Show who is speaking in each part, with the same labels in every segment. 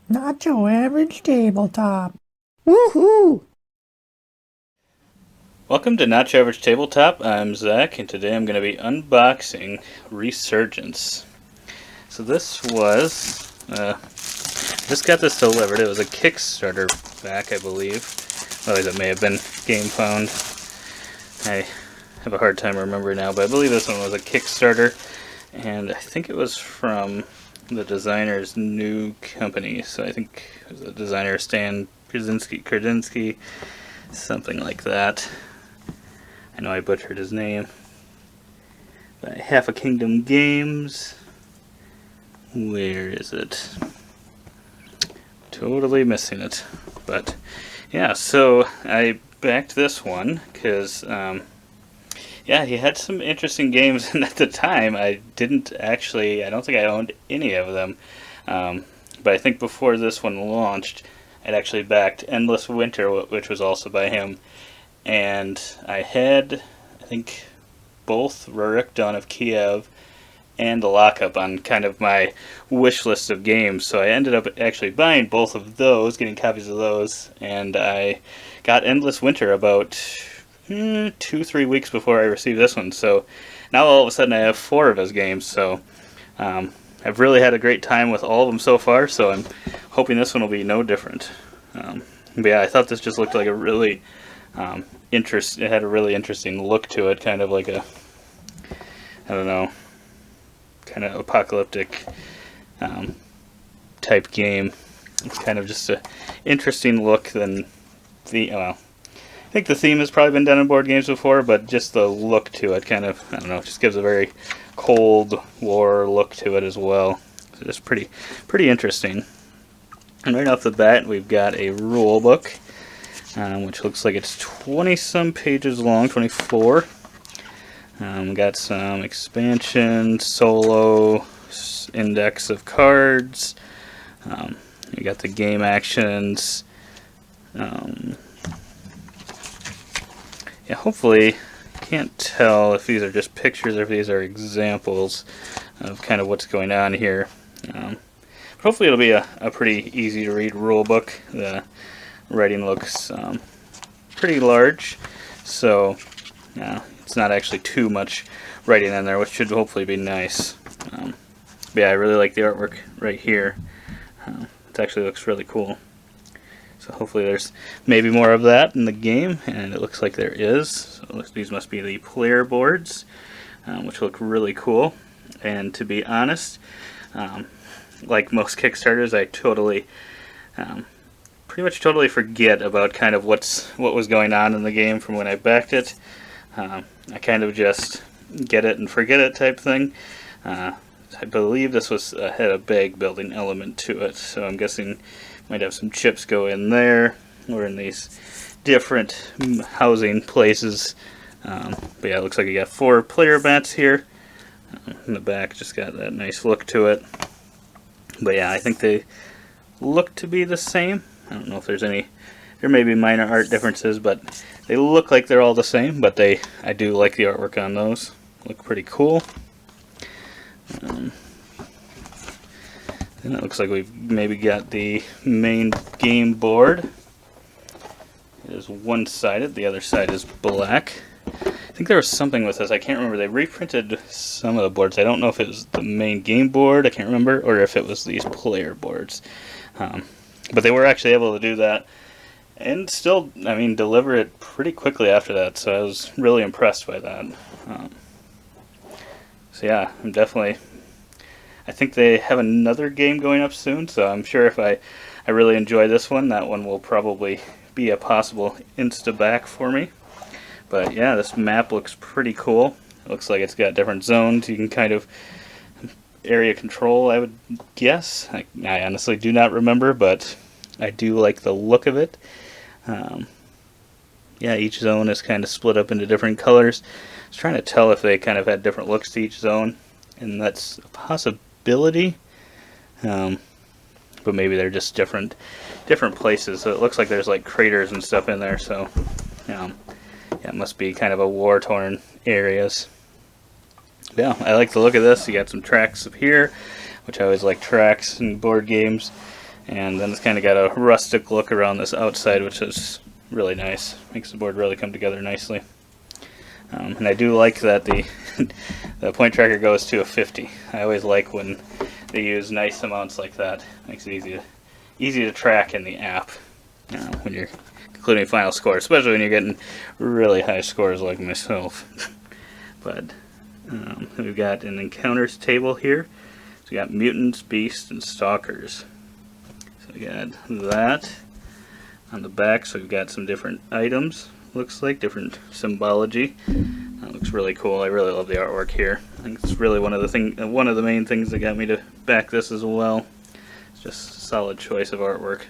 Speaker 1: Not your average tabletop. Woohoo!
Speaker 2: Welcome to Not Your Average Tabletop. I'm Zach, and today I'm going to be unboxing Resurgence. So this was, just got this delivered. It was a Kickstarter back, I believe. Otherwise it may have been Game Found. I have a hard time remembering now, but I believe this one was a Kickstarter, and I think it was from the designer's new company. So I think it was the designer Stan Krasinski, something like that. I know I butchered his name. By Half a Kingdom Games. Where is it? Totally missing it. But yeah, so I backed this one because yeah, he had some interesting games, and at the time I don't think I owned any of them. But I think before this one launched, I'd actually backed Endless Winter, which was also by him. And I had, I think, both Rurik, Dawn of Kiev, and the Lockup on kind of my wish list of games. So I ended up actually buying both of those, getting copies of those, and I got Endless Winter about 2-3 weeks before I received this one. So now all of a sudden I have 4 of his games. So I've really had a great time with all of them so far. So I'm hoping this one will be no different. But yeah, I thought this just looked like a really it had a really interesting look to it, kind of like a, I don't know, kind of apocalyptic type game. It's kind of just a interesting look than I think the theme has probably been done in board games before, but just the look to it kind of, I don't know, just gives a very Cold War look to it as well. So it's pretty interesting. And right off the bat, we've got a rule book, which looks like it's 20-some pages long, 24. Got some expansion, solo, index of cards. You got the game actions. Yeah, hopefully, can't tell if these are just pictures or if these are examples of kind of what's going on here. But hopefully it'll be a pretty easy to read rule book. The writing looks pretty large, so it's not actually too much writing in there, which should hopefully be nice. But yeah, I really like the artwork right here. It actually looks really cool. So hopefully there's maybe more of that in the game, and it looks like there is. So these must be the player boards, which look really cool. And to be honest, like most Kickstarters, I pretty much totally forget about kind of what was going on in the game from when I backed it. I kind of just get it and forget it type thing. I believe this had a bag building element to it, so I'm guessing might have some chips go in there or in these different housing places. But yeah, it looks like you got 4 player mats here. In the back, just got that nice look to it. But yeah, I think they look to be the same. I don't know if there may be minor art differences, but they look like they're all the same. But I do like the artwork on those. Look pretty cool. And it looks like we've maybe got the main game board. It is one-sided, the other side is black. I think there was something with this, I can't remember. They reprinted some of the boards. I don't know if it was the main game board, I can't remember, or if it was these player boards. But they were actually able to do that and still, deliver it pretty quickly after that, so I was really impressed by that. So yeah, I think they have another game going up soon, so I'm sure if I really enjoy this one, that one will probably be a possible insta-back for me. But yeah, this map looks pretty cool. It looks like it's got different zones. You can kind of area control, I would guess. I honestly do not remember, but I do like the look of it. Yeah, each zone is kind of split up into different colors. I was trying to tell if they kind of had different looks to each zone, and that's a possibility. But maybe they're just different places. So it looks like there's like craters and stuff in there. So yeah, it must be kind of a war-torn areas. Yeah, I like the look of this. You got some tracks up here which I always like tracks and board games. And then it's kind of got a rustic look around this outside, which is really nice. Makes the board really come together nicely. And I do like that the the point tracker goes to a 50. I always like when they use nice amounts like that. Makes it easy to track in the app when you're including final score, especially when you're getting really high scores like myself. But we've got an encounters table here. So we got mutants, beasts, and stalkers. So we got that on the back. So we've got some different items. Looks like different symbology. That looks really cool. I really love the artwork here. I think it's really one of the main things that got me to back this as well. It's just a solid choice of artwork.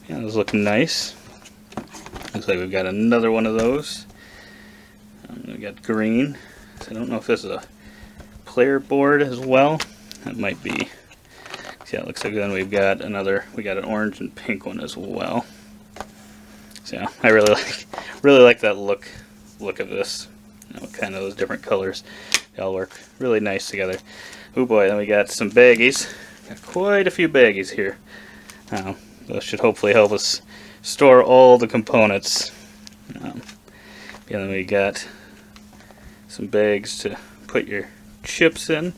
Speaker 2: Yeah, those look nice. Looks like we've got another one of those. We got green. So I don't know if this is a player board as well. That might be. Yeah, it looks like then we got an orange and pink one as well. So yeah, I really like that look of this. Kind of those different colors. They all work really nice together. Oh boy, then we got some baggies. Got quite a few baggies here. Those should hopefully help us store all the components. And then we got some bags to put your chips in.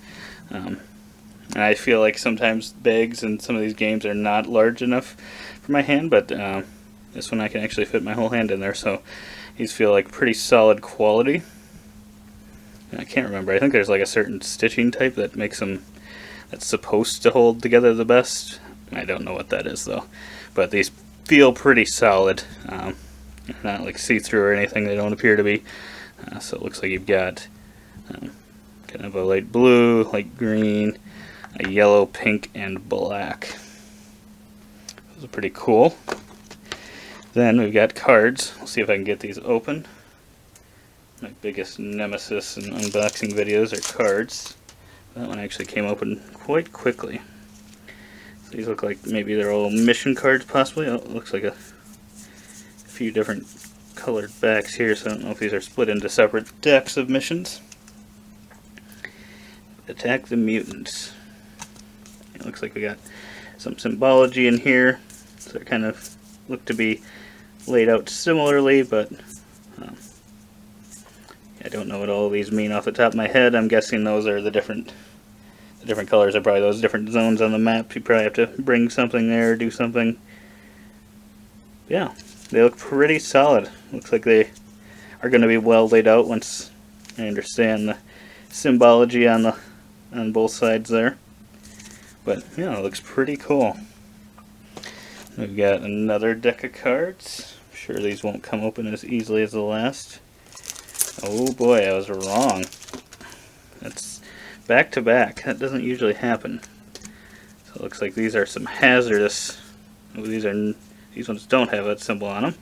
Speaker 2: And I feel like sometimes bags in some of these games are not large enough for my hand, but this one I can actually fit my whole hand in there, so these feel like pretty solid quality. And I can't remember. I think there's like a certain stitching type that makes them, that's supposed to hold together the best. I don't know what that is though, but these feel pretty solid. Not like see-through or anything. They don't appear to be. So it looks like you've got kind of a light blue, light green, a yellow, pink, and black. Those are pretty cool. Then we've got cards. We'll see if I can get these open. My biggest nemesis in unboxing videos are cards. That one actually came open quite quickly. These look like maybe they're all mission cards possibly. Oh, it looks like a few different colored backs here, so I don't know if these are split into separate decks of missions. Attack the mutants. It looks like we got some symbology in here. So they kind of look to be laid out similarly, but I don't know what all of these mean off the top of my head. I'm guessing those are the different colors are probably those different zones on the map. You probably have to bring something there, do something. Yeah, they look pretty solid. Looks like they are going to be well laid out once I understand the symbology on both sides there. But yeah, it looks pretty cool. We've got another deck of cards. I'm sure these won't come open as easily as the last. Oh boy, I was wrong. That's back to back. That doesn't usually happen. So it looks like these are some hazardous. Oh, these ones don't have that symbol on them.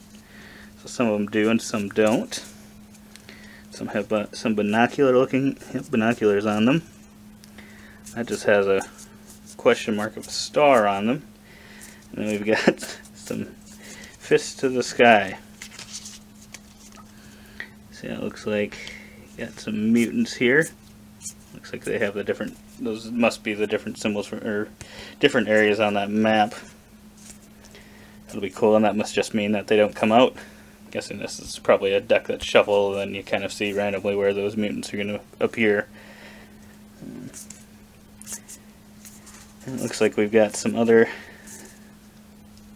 Speaker 2: So some of them do and some don't. Some have some binoculars on them. That just has a question mark of a star on them. And then we've got some fists to the sky. See, it looks like you got some mutants here. Looks like they have the different, those must be the different symbols or different areas on that map. That'll be cool, and that must just mean that they don't come out. I'm guessing this is probably a deck that's shuffled, and then you kind of see randomly where those mutants are going to appear. It looks like we've got some other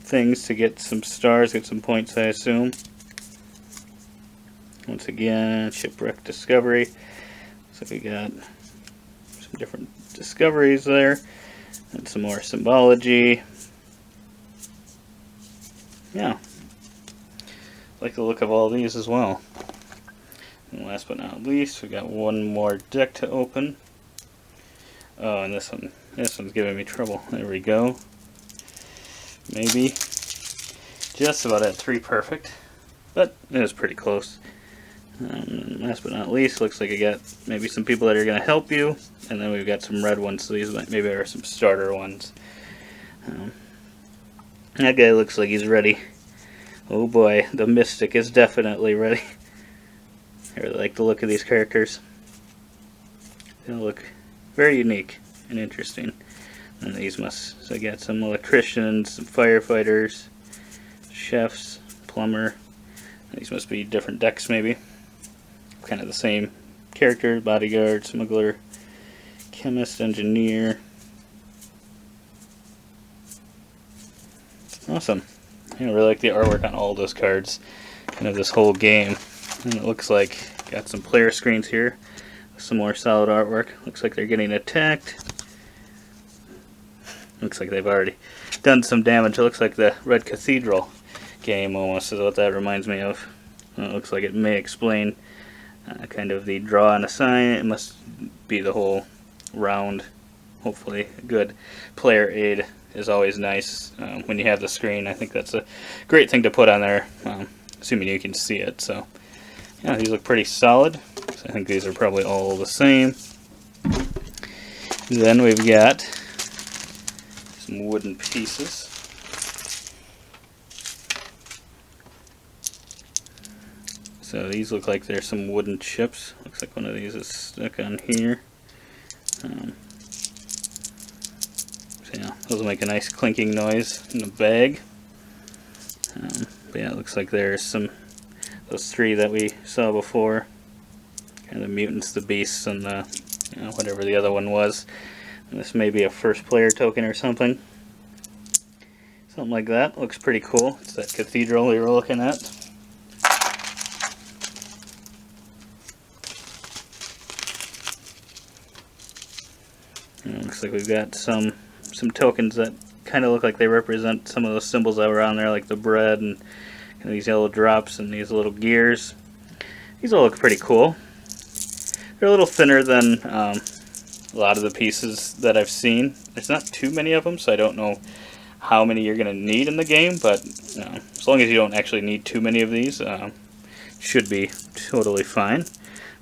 Speaker 2: things to get some stars, get some points, I assume. Once again, shipwreck discovery. So we got some different discoveries there, and some more symbology. Yeah, I like the look of all these as well. And last but not least, we got one more deck to open. Oh, and this one's giving me trouble. There we go. Maybe just about at 3 perfect, but it was pretty close. Last but not least, looks like I got maybe some people that are going to help you, and then we've got some red ones, so these maybe are some starter ones. That guy looks like he's ready. Oh boy, the Mystic is definitely ready. I really like the look of these characters. They look very unique. and interesting. And these must, so I got some electricians, some firefighters, chefs, plumber. These must be different decks maybe. Kind of the same character, bodyguard, smuggler, chemist, engineer. Awesome. I really like the artwork on all those cards. Kind of this whole game. And it looks like, got some player screens here. Some more solid artwork. Looks like they're getting attacked. Looks like they've already done some damage. It looks like the Red Cathedral game almost is what that reminds me of. It looks like it may explain kind of the draw and assign. It must be the whole round. Hopefully a good player aid is always nice when you have the screen. I think that's a great thing to put on there, assuming you can see it. So yeah, these look pretty solid. So I think these are probably all the same. Then we've got some wooden pieces. So these look like there's some wooden chips. Looks like one of these is stuck on here. So yeah, those will make a nice clinking noise in the bag. But yeah, it looks like there's some, those three that we saw before. Kind of the mutants, the beasts, and the, whatever the other one was. And this may be a first player token or something. Something like that. Looks pretty cool. It's that cathedral we were looking at. And it looks like we've got some tokens that kind of look like they represent some of those symbols that were on there, like the bread and kind of these yellow drops and these little gears. These all look pretty cool. They're a little thinner than a lot of the pieces that I've seen. There's not too many of them, so I don't know how many you're going to need in the game, but as long as you don't actually need too many of these, should be totally fine.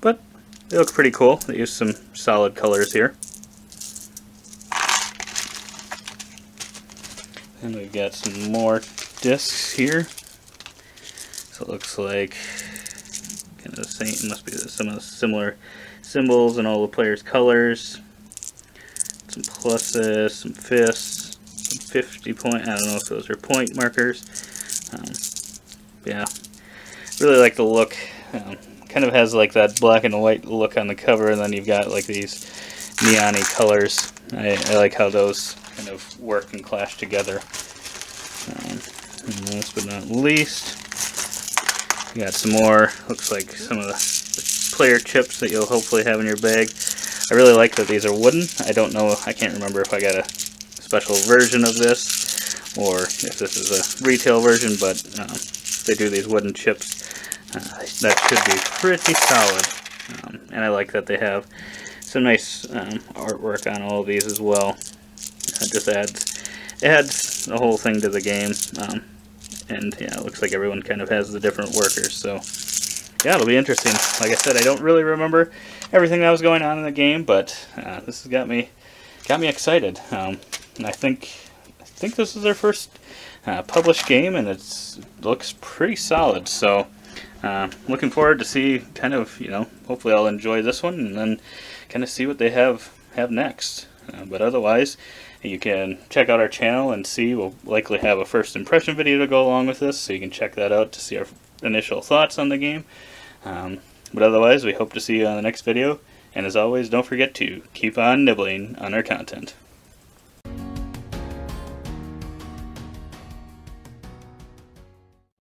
Speaker 2: But they look pretty cool. They use some solid colors here. And we've got some more discs here. So it looks like kind of the same, it must be some of the similar symbols and all the players' colors. Some pluses, some fists, some 50 point, I don't know if those are point markers. Yeah, really like the look. Kind of has like that black and white look on the cover, and then you've got like these neon-y colors. I like how those kind of work and clash together. And last but not least, we got some more, looks like some of the player chips that you'll hopefully have in your bag. I really like that these are wooden. I don't know, I can't remember if I got a special version of this or if this is a retail version, but they do these wooden chips. That should be pretty solid. And I like that they have some nice artwork on all of these as well. It just adds the whole thing to the game. And yeah, it looks like everyone kind of has the different workers. So yeah, it'll be interesting. Like I said, I don't really remember everything that was going on in the game, but this has got me excited. And I think this is their first published game, and it looks pretty solid. So looking forward to see kind of, hopefully I'll enjoy this one and then kind of see what they have next. But otherwise, you can check out our channel and see. We'll likely have a first impression video to go along with this, so you can check that out to see our initial thoughts on the game. But otherwise, we hope to see you on the next video. And as always, don't forget to keep on nibbling on our content.